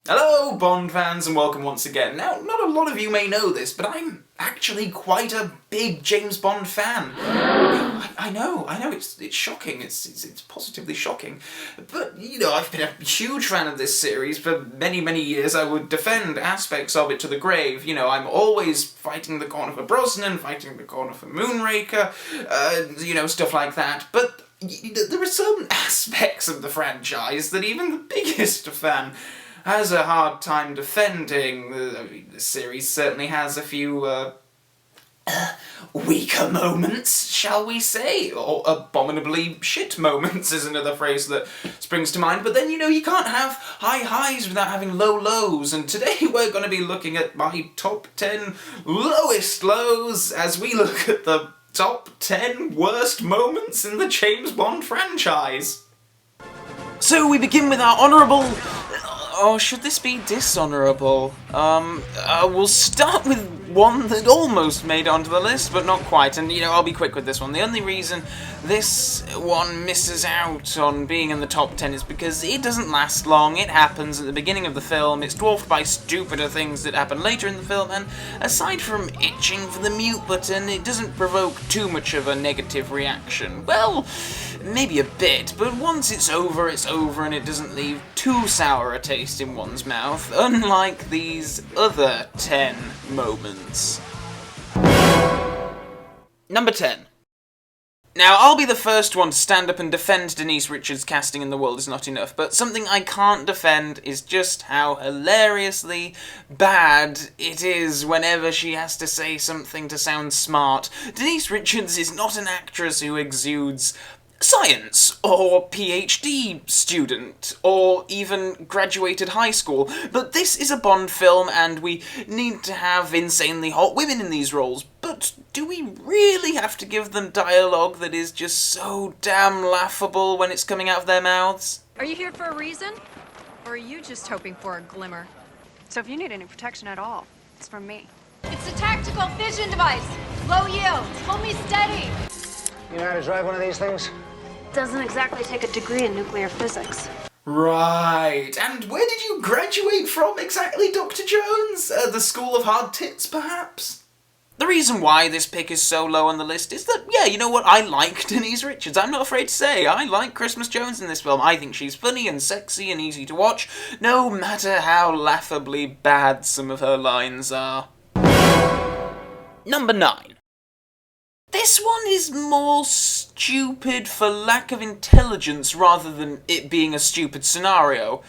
Hello, Bond fans, and welcome once again. Now, not a lot of you may know this, but I'm actually quite a big James Bond fan. I know, it's shocking, it's positively shocking. But, I've been a huge fan of this series for many, many years. I would defend aspects of it to the grave. I'm always fighting the corner for Brosnan, fighting the corner for Moonraker, stuff like that. But there are some aspects of the franchise that even the biggest fan has a hard time defending. The series certainly has a few, weaker moments, shall we say? Or abominably shit moments is another phrase that springs to mind. But then, you can't have high highs without having low lows. And today we're going to be looking at my top 10 lowest lows as we look at the top 10 worst moments in the James Bond franchise. So we begin with our honourable... Oh, should this be dishonourable? We'll start with one that almost made it onto the list, but not quite, and, I'll be quick with this one. The only reason this one misses out on being in the top 10 is because it doesn't last long. It happens at the beginning of the film, it's dwarfed by stupider things that happen later in the film, and aside from itching for the mute button, it doesn't provoke too much of a negative reaction. Well, maybe a bit, but once it's over, and it doesn't leave too sour a taste in one's mouth, unlike these other 10 moments. Number 10. Now, I'll be the first one to stand up and defend Denise Richards' casting in The World Is Not Enough, but something I can't defend is just how hilariously bad it is whenever she has to say something to sound smart. Denise Richards is not an actress who exudes science, or PhD student, or even graduated high school, but this is a Bond film and we need to have insanely hot women in these roles, but do we really have to give them dialogue that is just so damn laughable when it's coming out of their mouths? Are you here for a reason? Or are you just hoping for a glimmer? So if you need any protection at all, it's from me. It's a tactical fission device. Low yield. Hold me steady. You know how to drive one of these things? Doesn't exactly take a degree in nuclear physics. Right, and where did you graduate from exactly, Dr. Jones? The School of Hard Tits, perhaps? The reason why this pick is so low on the list is that, you know what, I like Denise Richards. I'm not afraid to say, I like Christmas Jones in this film. I think she's funny and sexy and easy to watch, no matter how laughably bad some of her lines are. Number 9. This one is more stupid for lack of intelligence rather than it being a stupid scenario.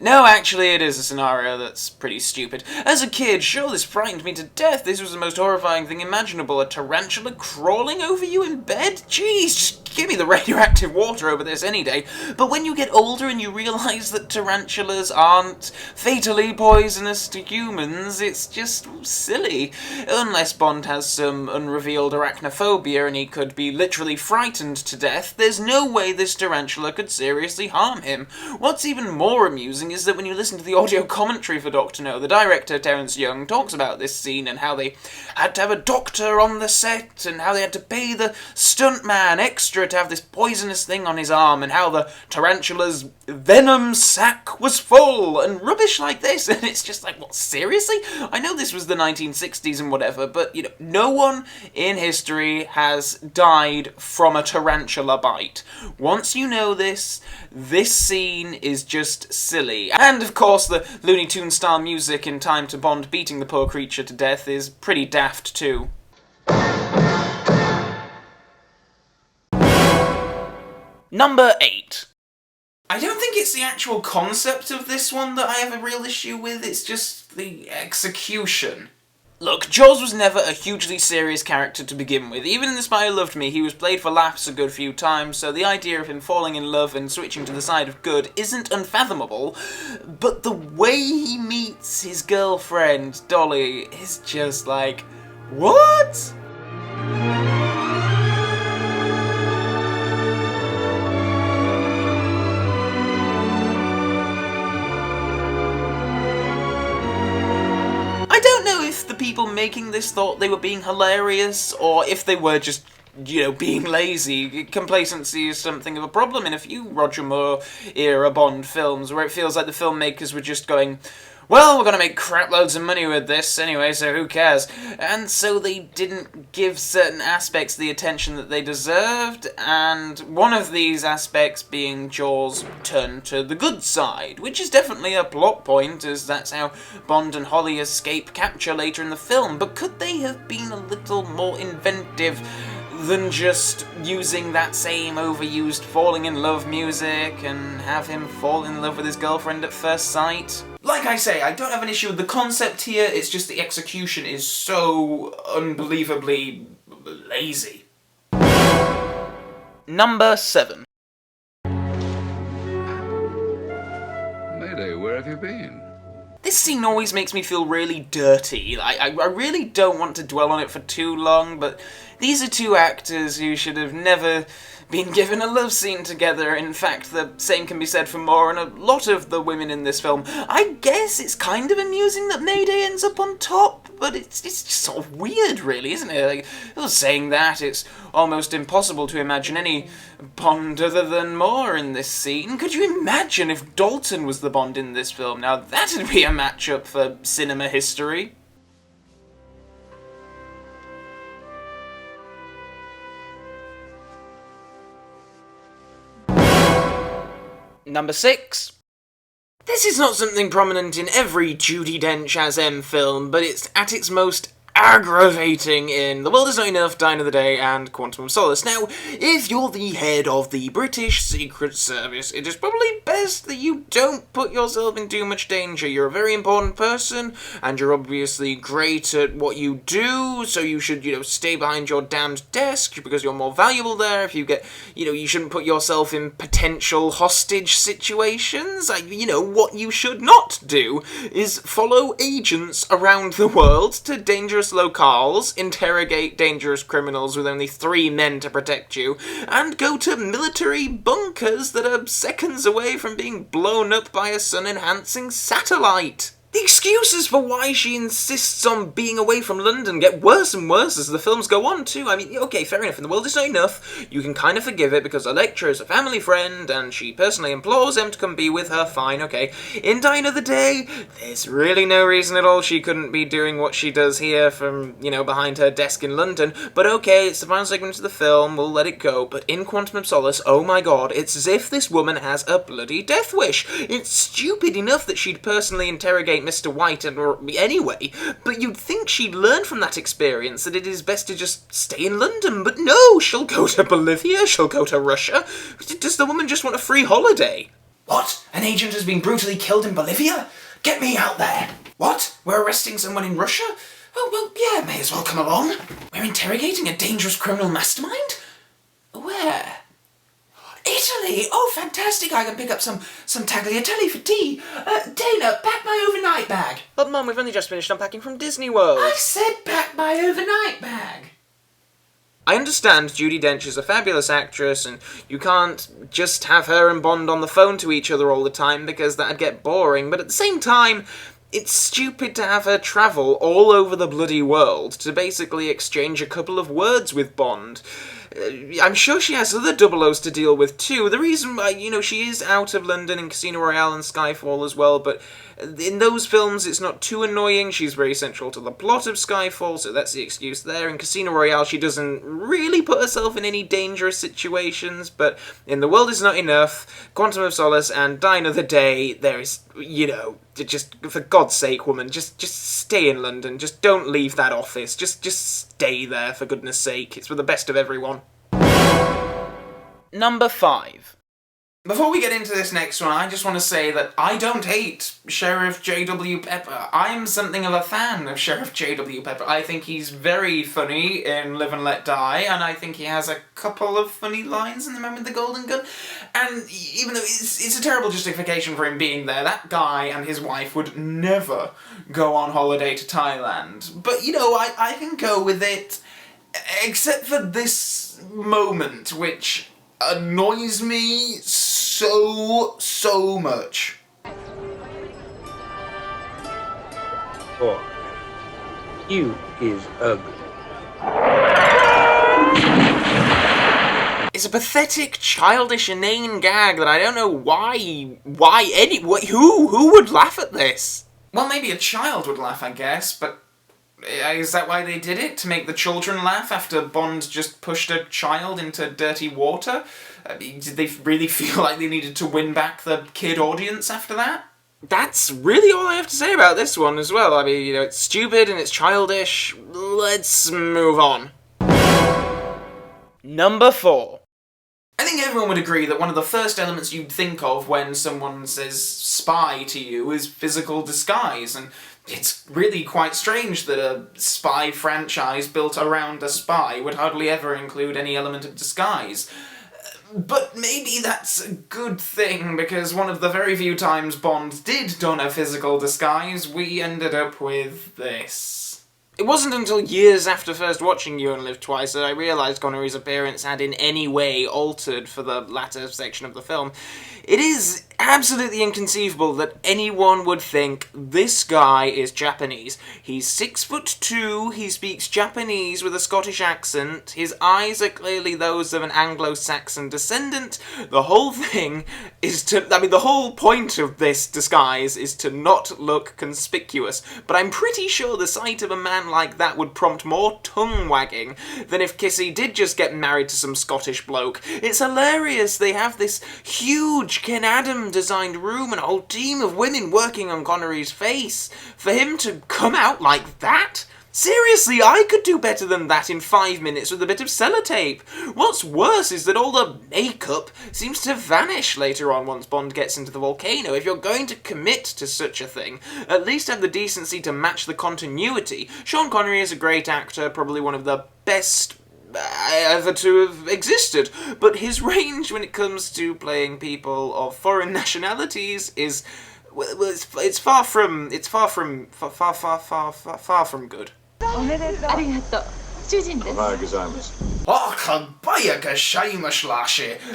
No, actually, it is a scenario that's pretty stupid. As a kid, sure, this frightened me to death. This was the most horrifying thing imaginable. A tarantula crawling over you in bed? Jeez, just give me the radioactive water over this any day. But when you get older and you realise that tarantulas aren't fatally poisonous to humans, it's just silly. Unless Bond has some unrevealed arachnophobia and he could be literally frightened to death, there's no way this tarantula could seriously harm him. What's even more amusing is that when you listen to the audio commentary for Dr. No, the director, Terence Young, talks about this scene and how they had to have a doctor on the set and how they had to pay the stuntman extra to have this poisonous thing on his arm and how the tarantula's venom sac was full and rubbish like this. And it's just like, what, seriously? I know this was the 1960s and whatever, but, no one in history has died from a tarantula bite. Once you know this scene is just silly. And, of course, the Looney Tunes style music in time to Bond beating the poor creature to death is pretty daft, too. Number 8. I don't think it's the actual concept of this one that I have a real issue with, it's just the execution. Look, Jaws was never a hugely serious character to begin with. Even in The Spy Who Loved Me, he was played for laughs a good few times, so the idea of him falling in love and switching to the side of good isn't unfathomable, but the way he meets his girlfriend, Dolly, is just like, what? I don't know if the people making this thought they were being hilarious, or if they were just being lazy. Complacency is something of a problem in a few Roger Moore-era Bond films, where it feels like the filmmakers were just going, well, we're going to make crap loads of money with this anyway, so who cares? And so they didn't give certain aspects the attention that they deserved, and one of these aspects being Jaws' turn to the good side, which is definitely a plot point, as that's how Bond and Holly escape capture later in the film. But could they have been a little more inventive than just using that same overused falling in love music and have him fall in love with his girlfriend at first sight? Like I say, I don't have an issue with the concept here, it's just the execution is so unbelievably lazy. Number 7. Mayday, where have you been? This scene always makes me feel really dirty. I really don't want to dwell on it for too long, but these are two actors who should have never been given a love scene together. In fact, the same can be said for Moore and a lot of the women in this film. I guess it's kind of amusing that Mayday ends up on top, but it's just sort of weird, really, isn't it? Like, saying that, it's almost impossible to imagine any Bond other than Moore in this scene. Could you imagine if Dalton was the Bond in this film? Now, that'd be a matchup for cinema history. Number 6. This is not something prominent in every Judi Dench as M film, but it's at its most aggravating in The World Is Not Enough, Die Another Day, and Quantum of Solace. Now, if you're the head of the British Secret Service, it is probably best that you don't put yourself in too much danger. You're a very important person, and you're obviously great at what you do, so you should, stay behind your damned desk, because you're more valuable there. If you get, you shouldn't put yourself in potential hostage situations. What you should not do is follow agents around the world to dangerous locales, interrogate dangerous criminals with only 3 men to protect you, and go to military bunkers that are seconds away from being blown up by a sun-enhancing satellite. The excuses for why she insists on being away from London get worse and worse as the films go on, too. I mean, okay, fair enough, in The World Is Not Enough, you can kind of forgive it because her lecturer is a family friend and she personally implores him to come be with her, fine, okay. In Die Another Day, there's really no reason at all she couldn't be doing what she does here from, behind her desk in London, but okay, it's the final segment of the film, we'll let it go. But in Quantum of Solace, oh my god, it's as if this woman has a bloody death wish. It's stupid enough that she'd personally interrogate Mr. White anyway, but you'd think she'd learn from that experience that it is best to just stay in London, but no, she'll go to Bolivia, she'll go to Russia. Does the woman just want a free holiday? What? An agent has been brutally killed in Bolivia? Get me out there! What? We're arresting someone in Russia? Oh, well, yeah, may as well come along. We're interrogating a dangerous criminal mastermind? Where? Italy! Oh, fantastic! I can pick up some tagliatelle for tea. Dana, pack my overnight bag. But Mum, we've only just finished unpacking from Disney World. I said pack my overnight bag. I understand Judi Dench is a fabulous actress, and you can't just have her and Bond on the phone to each other all the time because that'd get boring, but at the same time, it's stupid to have her travel all over the bloody world to basically exchange a couple of words with Bond. I'm sure she has other 00s to deal with too. The reason why, she is out of London in Casino Royale and Skyfall as well, but in those films it's not too annoying. She's very central to the plot of Skyfall, so that's the excuse there. In Casino Royale she doesn't really put herself in any dangerous situations, but in The World Is Not Enough, Quantum of Solace, and Die Another Day, there is, just, for God's sake, woman, just stay in London. Just don't leave that office. Just stay there, for goodness sake. It's for the best of everyone. Number 5. Before we get into this next one, I just want to say that I don't hate Sheriff J.W. Pepper. I'm something of a fan of Sheriff J.W. Pepper. I think he's very funny in Live and Let Die, and I think he has a couple of funny lines in The Man with the Golden Gun. And even though it's a terrible justification for him being there, that guy and his wife would never go on holiday to Thailand. But, I can go with it, except for this moment, which annoys me so much. Boy, you is ugly. It's a pathetic, childish, inane gag that I don't know who would laugh at this? Well, maybe a child would laugh, I guess, but is that why they did it? To make the children laugh after Bond just pushed a child into dirty water? Did they really feel like they needed to win back the kid audience after that? That's really all I have to say about this one as well. I mean, you know, it's stupid and it's childish. Let's move on. Number 4. I think everyone would agree that one of the first elements you'd think of when someone says spy to you is physical disguise, and it's really quite strange that a spy franchise built around a spy would hardly ever include any element of disguise. But maybe that's a good thing, because one of the very few times Bond did don a physical disguise, we ended up with this. It wasn't until years after first watching You Only Live Twice that I realised Connery's appearance had in any way altered for the latter section of the film. It is absolutely inconceivable that anyone would think this guy is Japanese. He's 6'2", he speaks Japanese with a Scottish accent, his eyes are clearly those of an Anglo-Saxon descendant. The whole thing is the whole point of this disguise is to not look conspicuous, but I'm pretty sure the sight of a man like that would prompt more tongue-wagging than if Kissy did just get married to some Scottish bloke. It's hilarious, they have this huge Ken Adam designed room and a whole team of women working on Connery's face. For him to come out like that? Seriously, I could do better than that in 5 minutes with a bit of sellotape. What's worse is that all the makeup seems to vanish later on once Bond gets into the volcano. If you're going to commit to such a thing, at least have the decency to match the continuity. Sean Connery is a great actor, probably one of the best ever to have existed, but his range when it comes to playing people of foreign nationalities is, well, it's far from good. おはようございます。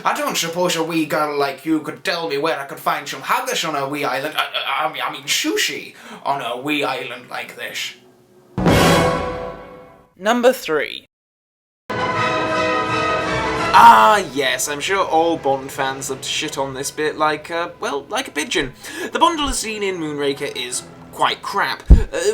I don't suppose a wee girl like you could tell me where I could find some haggis on a wee island, I mean sushi, on a wee island like this. Number 3. Ah, yes, I'm sure all Bond fans love to shit on this bit like a pigeon. The Bondula scene in Moonraker is quite crap.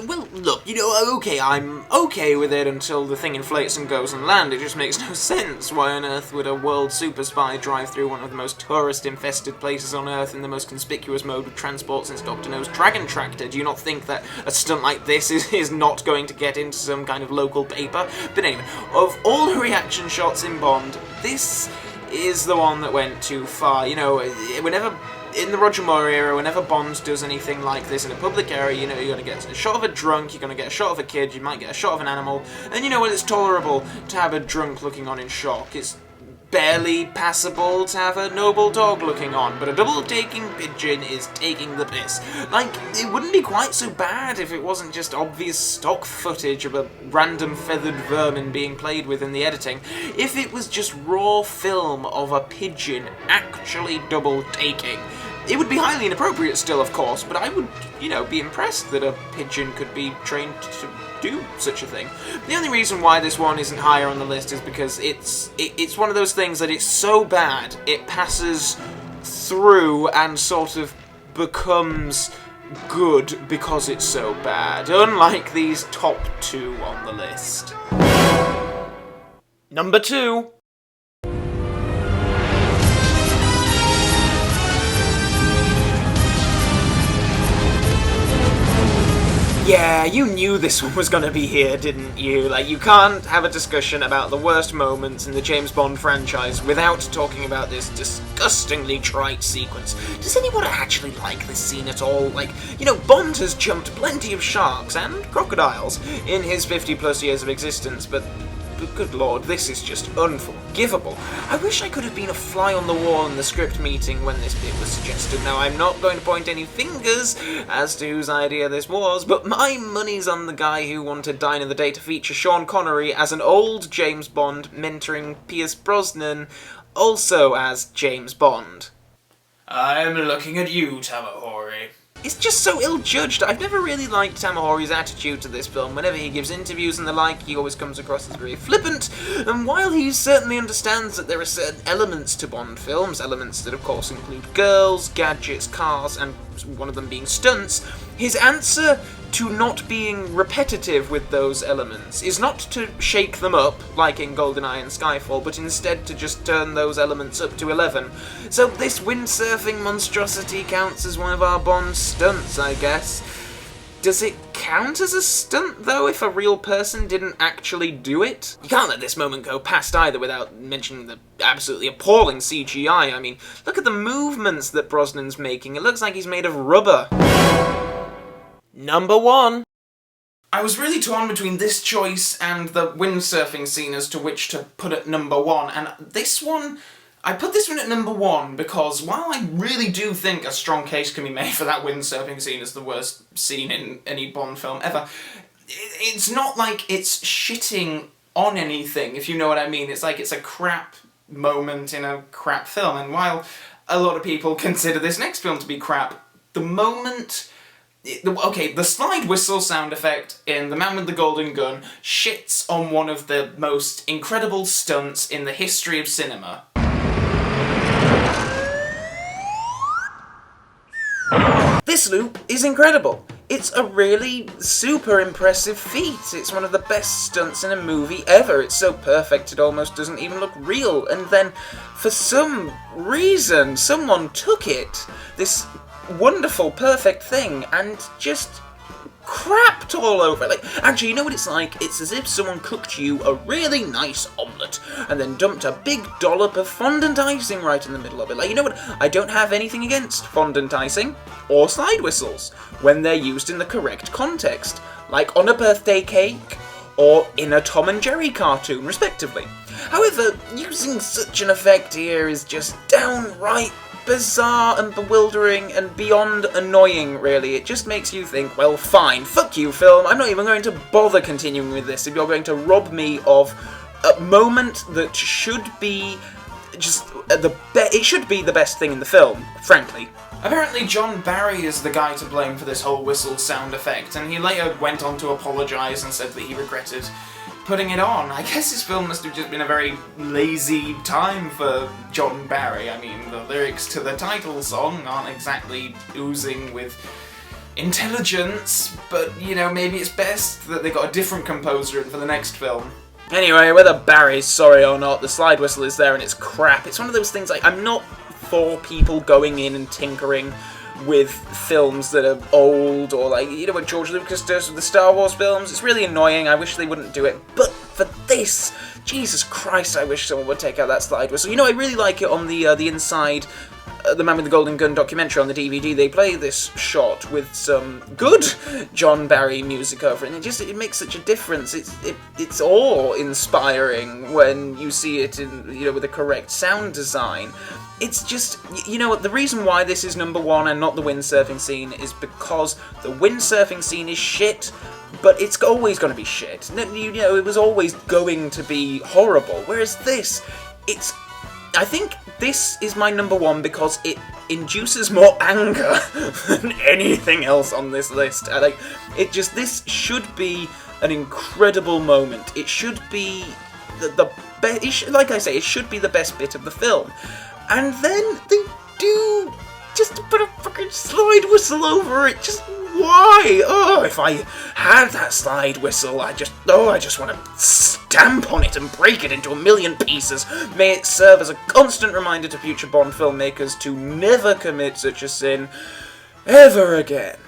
Well, look, you know, okay, I'm okay with it until the thing inflates and goes on land. It just makes no sense. Why on earth would a world super spy drive through one of the most tourist-infested places on Earth in the most conspicuous mode of transport since Dr. No's Dragon Tractor? Do you not think that a stunt like this is not going to get into some kind of local paper? But anyway, of all the reaction shots in Bond, this is the one that went too far. You know, whenever in the Roger Moore era, whenever Bond does anything like this in a public area, you know, you're going to get a shot of a drunk, you're going to get a shot of a kid, you might get a shot of an animal, and you know what, it's tolerable to have a drunk looking on in shock. It's barely passable to have a noble dog looking on, but a double-taking pigeon is taking the piss. Like, it wouldn't be quite so bad if it wasn't just obvious stock footage of a random feathered vermin being played with in the editing. If it was just raw film of a pigeon actually double-taking. It would be highly inappropriate still, of course, but I would, you know, be impressed that a pigeon could be trained to do such a thing. The only reason why this one isn't higher on the list is because it's one of those things that it's so bad, it passes through and sort of becomes good because it's so bad, unlike these top 2 on the list. Number 2. Yeah, you knew this one was gonna be here, didn't you? Like, you can't have a discussion about the worst moments in the James Bond franchise without talking about this disgustingly trite sequence. Does anyone actually like this scene at all? Like, you know, Bond has jumped plenty of sharks and crocodiles in his 50-plus years of existence, but good lord, this is just unforgivable. I wish I could have been a fly on the wall in the script meeting when this bit was suggested. Now, I'm not going to point any fingers as to whose idea this was, but my money's on the guy who wanted Die Another Day to feature Sean Connery as an old James Bond mentoring Pierce Brosnan, also as James Bond. I'm looking at you, Tamahori. it's just so ill-judged. I've never really liked Tamahori's attitude to this film. Whenever he gives interviews and the like, he always comes across as very flippant, and while he certainly understands that there are certain elements to Bond films, elements that of course include girls, gadgets, cars, and one of them being stunts, his answer to not being repetitive with those elements is not to shake them up, like in GoldenEye and Skyfall, but instead to just turn those elements up to 11. So this windsurfing monstrosity counts as one of our Bond stunts, I guess. Does it count as a stunt, though, if a real person didn't actually do it? You can't let this moment go past either without mentioning the absolutely appalling CGI. I mean, look at the movements that Brosnan's making. It looks like he's made of rubber. Number 1. I was really torn between this choice and the windsurfing scene as to which to put at number 1, and this one, I put this one at number 1 because while I really do think a strong case can be made for that windsurfing scene as the worst scene in any Bond film ever, it's not like it's shitting on anything, if you know what I mean. It's like it's a crap moment in a crap film, and while a lot of people consider this next film to be crap, the moment... Okay, the slide whistle sound effect in The Man with the Golden Gun shits on one of the most incredible stunts in the history of cinema. This loop is incredible. It's a really super impressive feat. It's one of the best stunts in a movie ever. It's so perfect it almost doesn't even look real. And then, for some reason, someone took it, this wonderful, perfect thing, and just crapped all over it. Like, actually, you know what it's like? It's as if someone cooked you a really nice omelette and then dumped a big dollop of fondant icing right in the middle of it. Like, you know what? I don't have anything against fondant icing or slide whistles when they're used in the correct context, like on a birthday cake or in a Tom and Jerry cartoon, respectively. However, using such an effect here is just downright bizarre and bewildering and beyond annoying, really. It just makes you think, well, fine, fuck you, film, I'm not even going to bother continuing with this if you're going to rob me of a moment that should be just it should be the best thing in the film, frankly. Apparently John Barry is the guy to blame for this whole whistle sound effect, and he later went on to apologise and said that he regretted putting it on. I guess this film must have just been a very lazy time for John Barry. I mean, the lyrics to the title song aren't exactly oozing with intelligence, but, you know, maybe it's best that they got a different composer in for the next film. Anyway, whether Barry's sorry or not, the slide whistle is there and it's crap. It's one of those things, like, I'm not for people going in and tinkering with films that are old, or like, you know what George Lucas does with the Star Wars films? It's really annoying. I wish they wouldn't do it. But for this, Jesus Christ, I wish someone would take out that slide whistle. You know, I really like it on the inside, The Man with the Golden Gun documentary on the DVD. They play this shot with some good John Barry music over it, and it makes such a difference. It's awe-inspiring when you see it in, you know, with the correct sound design. It's just, you know what, the reason why this is number 1 and not the windsurfing scene is because the windsurfing scene is shit, but it's always going to be shit. You know, it was always going to be horrible, whereas this, I think this is my number 1 because it induces more anger than anything else on this list. This should be an incredible moment. It should be the best, like I say, it should be the best bit of the film. And then they do just put a fucking slide whistle over it. Just why? Oh, if I had that slide whistle, I just want to stamp on it and break it into a million pieces. May it serve as a constant reminder to future Bond filmmakers to never commit such a sin ever again.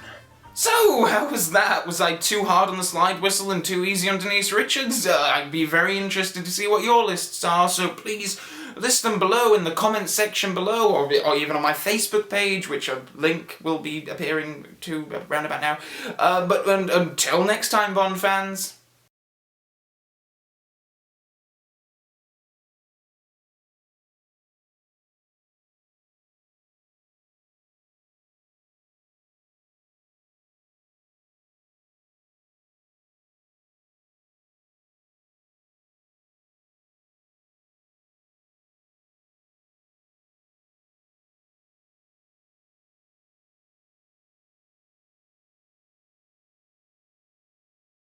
So, how was that? Was I too hard on the slide whistle and too easy on Denise Richards? I'd be very interested to see what your lists are, so please list them below in the comments section below, or even on my Facebook page, which a link will be appearing to around about now. But until next time, Bond fans,